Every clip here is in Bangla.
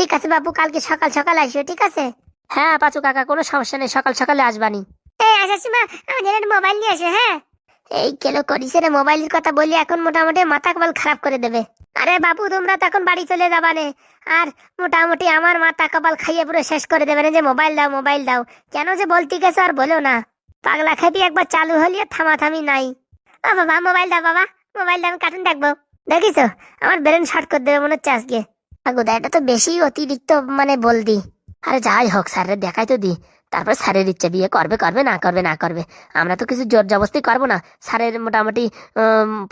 ঠিক আছে বাপু, কালকে সকাল সকাল আসিও, ঠিক আছে? হ্যাঁ পাঁচু কাকা, কোনো সমস্যা নেই, সকাল সকালে আসবানি। এই আসার সময় আমাদের একটা মোবাইল নিয়ে আসো, হ্যাঁ? এই কেলো করিস রে, মোবাইলের কথা বলি এখন মোটামুটি মাথা কপাল খারাপ করে দেবে। আরে বাপু, তোমরা তখন বাড়ি চলে যাবানে, আর মোটামুটি আমার মাথা কপাল খাইয়ে পুরো শেষ করে দেবে না, যে মোবাইল দাও মোবাইল দাও। কেন যে বলতে গেছো আর বলো না, পাগলা খেপি একবার চালু হলিয়ে থামাথামি নাই। ও বাবা, মোবাইল দাও বাবা, মোবাইল দাও, আমি কার্টুন দেখবো। দেখিস আমার ব্রেন শর্ট করে দেবে মনে হচ্ছে আজকে। আগোদা এটা তো বেশি অতিরিক্ত মানে বলদি। আরে যাই হোক, স্যারের দেখাই তো দি, তারপর স্যারের ইচ্ছা, বিয়ে করবে করবে, না করবে না করবে। আমরা তো কিছু জোর জবরদস্তি করবো না। স্যারের মোটামুটি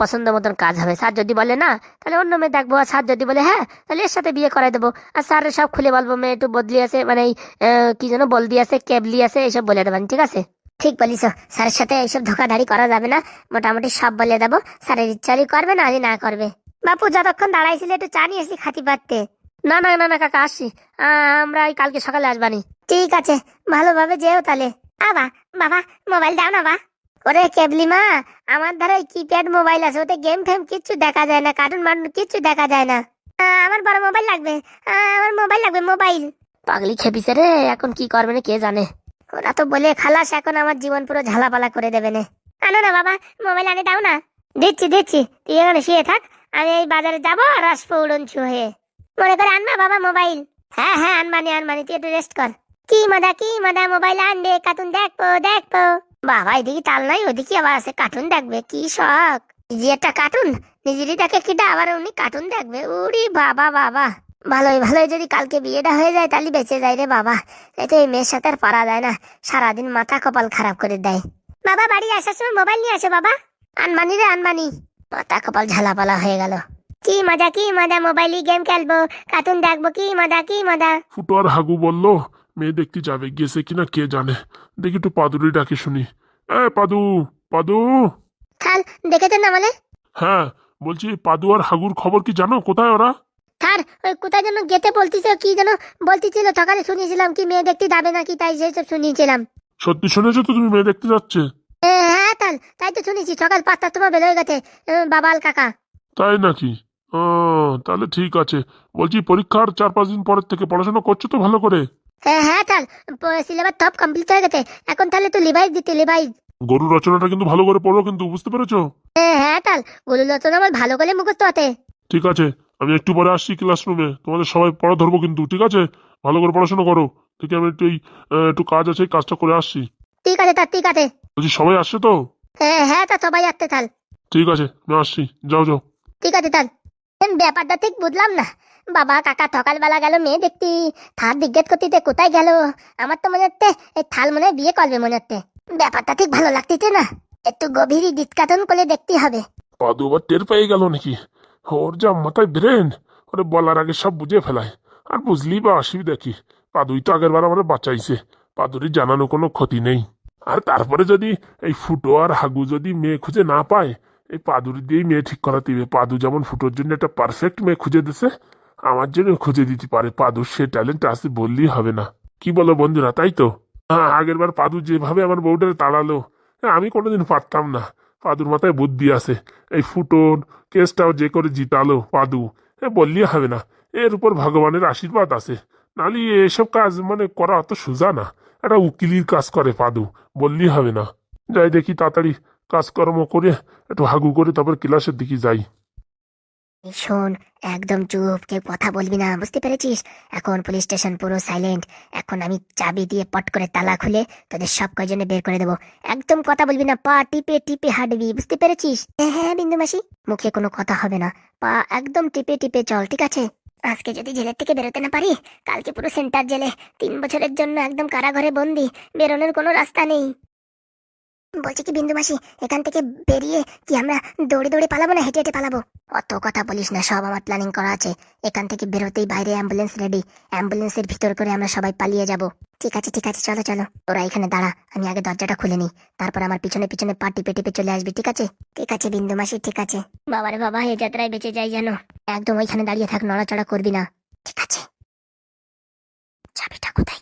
পছন্দ মতন কাজ হবে। স্যার যদি বলে না, তাহলে অন্য মেয়ে দেখবো। আর স্যার যদি বলে হ্যাঁ, তাহলে এর সাথে বিয়ে করাই দেবো। আর স্যারের সব খুলে বলবো, মেয়ে একটু বদলি আছে, মানে এই, কি যেন বলদি আছে, কেবলি আছে, এইসব বলে দেবেন, ঠিক আছে? ঠিক বলিস, স্যারের সাথে এইসব ধোকাধাড়ি করা যাবে না। মোটামুটি সব বলে দেবো, স্যারের ইচ্ছা হলে করবে, না হলে না করবে। বাপু যতক্ষণ দাঁড়াইছিলে একটু চা নিয়ে এসি খাতি পারতে। না না না না কাকা, আসছি। আমরা এই কালকে সকালে আসবানি। ঠিক আছে, ভালোভাবে যেও তাহলে। আবা বাবা, মোবাইল দাও না বা। ওরে কেবলি মা, আমার ধারে কিপ্যাড মোবাইল আছে, ওতে গেম ফেম কিচ্ছু দেখা যায় না, কার্টুন মার্টুন কিচ্ছু দেখা যায় না। আমার বড় মোবাইল লাগবে, আমার মোবাইল লাগবে, মোবাইল। পাগলি খেপিছে রে, এখন কি করবে না কে জানে। ওরা তো বলে খালাস, এখন আমার জীবন পুরো ঝালাপালা করে দেবে না। আনো না বাবা, মোবাইল আনে দাও না। দিচ্ছি দিচ্ছি, তুই এখানে শুয়ে থাক, আমি এই বাজারে যাবো আর আসবো উড়নছু হয়ে। মনে করে আনবা বাবা মোবাইল? হ্যাঁ হ্যাঁ, আনবানি আনবানি, তুই একটু রেস্ট কর। কি মজা মোবাইল আনবে, কার্টুন দেখবো দেখবো। বাবা এদিকে তাল নাই, ওদিকে আবার আছে কার্টুন দেখবে, কি শখ। যে একটা কার্টুন নিজেরই দেখে কিটা, আবার উনি কার্টুন দেখবে, উরি বাবা বাবা। ভালোই ভালোই যদি কালকে বিয়েটা হয়ে যায় তাহলে বেঁচে যায় রে বাবা। এই তো এই মেয়ের সাথে আর পারা যায় না, সারাদিন মাথা কপাল খারাপ করে দেয়। বাবা বাড়ি আসার সময় মোবাইল নিয়ে আসো বাবা। আনবানি রে আনবানি, মাথা কপাল ঝালাপালা হয়ে গেল। কি মজা, মোবাইলে গেম খেলবো, কার্টুন দেখবো, কি মজা। ফুটো আর হাগু বললো মেয়ে দেখতে যাবে, গেছে কিনা কে জানে। দেখি একটু পাদুরি ডাকে শুনি। পাদু, পাদু। থাল দেখেছেন না মানে? হ্যাঁ, বলছি পাদু আর হাগুর খবর কি জানো, কোথায় ওরা? থার ওই কোথায় যেন গেতে বলতেছে, কি যেন বলতেছিল, সকালে শুনিয়েছিলাম কি মেয়ে দেখতে যাবে নাকি, তাই সেসব শুনিয়েছিলাম। সত্যি শুনেছো তো তুমি মেয়ে দেখতে যাচ্ছে? হ্যাঁ তাই তো শুনেছি, সকাল 5টার সময় বেরোয় গেছে বাবাল কাকা। তাই নাকি? ও, তাহলে ঠিক আছে। বলছি পরীক্ষার 4-5 দিন পরের থেকে পড়াশোনা করছো তো ভালো করে? হ্যাঁ সিলেবাস সব কমপ্লিট হয়ে গেছে, এখন তাহলে তো লিভাইজ দিতে লিভাইজ। গরু রচনাটা কিন্তু ভালো করে পড়ো কিন্তু, বুঝতে পেরেছো? হ্যাঁ গুরু লোচন আমার ভালো করে মুখস্থ হতে। ঠিক আছে, আমি একটু পরে আসছি ক্লাসরুমে, তোমাদের সবাই পড়া ধরবো কিন্তু, ঠিক আছে? ভালো করে পড়াশোনা করো। দেখি আমি একটু একটু কাজ আছে, এই কাজটা করে আসছি। ঠিক আছে ঠিক আছে। বলছি সবাই আসছে তো? হ্যাঁ সবাই আসতে থাল। ঠিক আছে, আমি আসছি, যাও যাও। ঠিক আছে তাল। ব্যাপারটা ঠিক বুঝলাম না। বাবা কাকা সকালবেলা গেল মেয়ে দেখতি, থার জিজ্ঞেস করতে কোথায় গেল। আমার তো মনে হচ্ছে এই থাল মনে হয় বিয়ে করবে মনে হচ্ছে। ব্যাপারটা ঠিক ভালো লাগতেছে না, একটু গভীরই ডিসকাশন করে দেখতে হবে। পাদু আবার টের পেয়ে গেল নাকি? ওর যা মাথায় ব্রেন, ওরে বলার আগে সব বুঝে ফেলায়। আর বুঝলি বা অসুবিধা কি, পাদুই তো আগের বার আমার বাঁচাইছে, পাদুরই জানানো কোনো ক্ষতি নেই। আর তারপরে যদি এই ফুটো আর হাগু যদি মেয়ে খুঁজে না পায়, এই পাদুর দিয়েই মেয়ে ঠিক করাতে হবে। পাদু যেমন ফুটোর জন্য একটা পারফেক্ট মেয়ে খুঁজে দিছে, আমার জন্য খুঁজে দিতে পারে। পাদুর সে ট্যালেন্ট আছে বললেই হবে না। কি বলো বন্ধুরা, তাই তো? হ্যাঁ, আগের বার পাদু যেভাবে আমার বউটারে তাড়ালো, আমি কোনোদিন পারতাম না। পাদুর মাথায় বুদ্ধি আছে। এই ফুটোর কেসটাও যে করে জিতালো পাদু, বললি হবে না। এর উপর ভগবানের আশীর্বাদ আছে, নালি এসব কাজ মানে করা অত সোজা না। একটা উকিলির কাজ করে পাদু, বললি হবে না। যাই দেখি তাড়াতাড়ি কাজকর্ম করে একটু হাগু করে তারপর ক্লাসের দিকে যাই। শোন, একদম চুপ, কেউ কথা বলবি না, বুঝতে পেরেছিস? এখন পুলিশ স্টেশন পুরো সাইলেন্ট। এখন আমি চাবি দিয়ে পট করে তালা খুলে তোদের সব কয়জনে বের করে দেবো। একদম কথা বলবি না, পা টিপে টিপে হাঁটবি, বুঝতে পেরেছিস? হ্যাঁ বিন্দু মাসি, মুখে কোনো কথা হবে না, পা একদম টিপে টিপে চল, ঠিক আছে? আজকে যদি জেলের থেকে বেরোতে না পারি, কালকে পুরো সেন্টার জেলে 3 বছরের জন্য একদম কারাঘরে বন্দি, বেরোনোর কোনো রাস্তা নেই। বলছি কি বিন্দু মাসি, এখান থেকে বেরিয়ে কি আমরা দৌড়ে দৌড়ে পালাবো না হেঁটে হেঁটে পালাবো? অত কথা বলিস না, সব আমার প্ল্যানিং করা আছে। এখান থেকে বেরোতেই বাইরে অ্যাম্বুলেন্স রেডি, অ্যাম্বুলেন্সের ভিতর করে আমরা সবাই পালিয়ে যাব। ঠিক আছে চলো চলো, তোরা এখানে দাঁড়া, আমি আগে দরজাটা খুলে নিই, তারপর আমার পিছনে পিছনে পা টিপে টিপে চলে আসবি, ঠিক আছে? ঠিক আছে বিন্দু মাসি, ঠিক আছে। বাবারে বাবা, এই যাত্রায় বেঁচে যাই যেন। একদম ওইখানে দাঁড়িয়ে থাক, নড়াচড়া করবি না, ঠিক আছে? চাবিটা কোথায়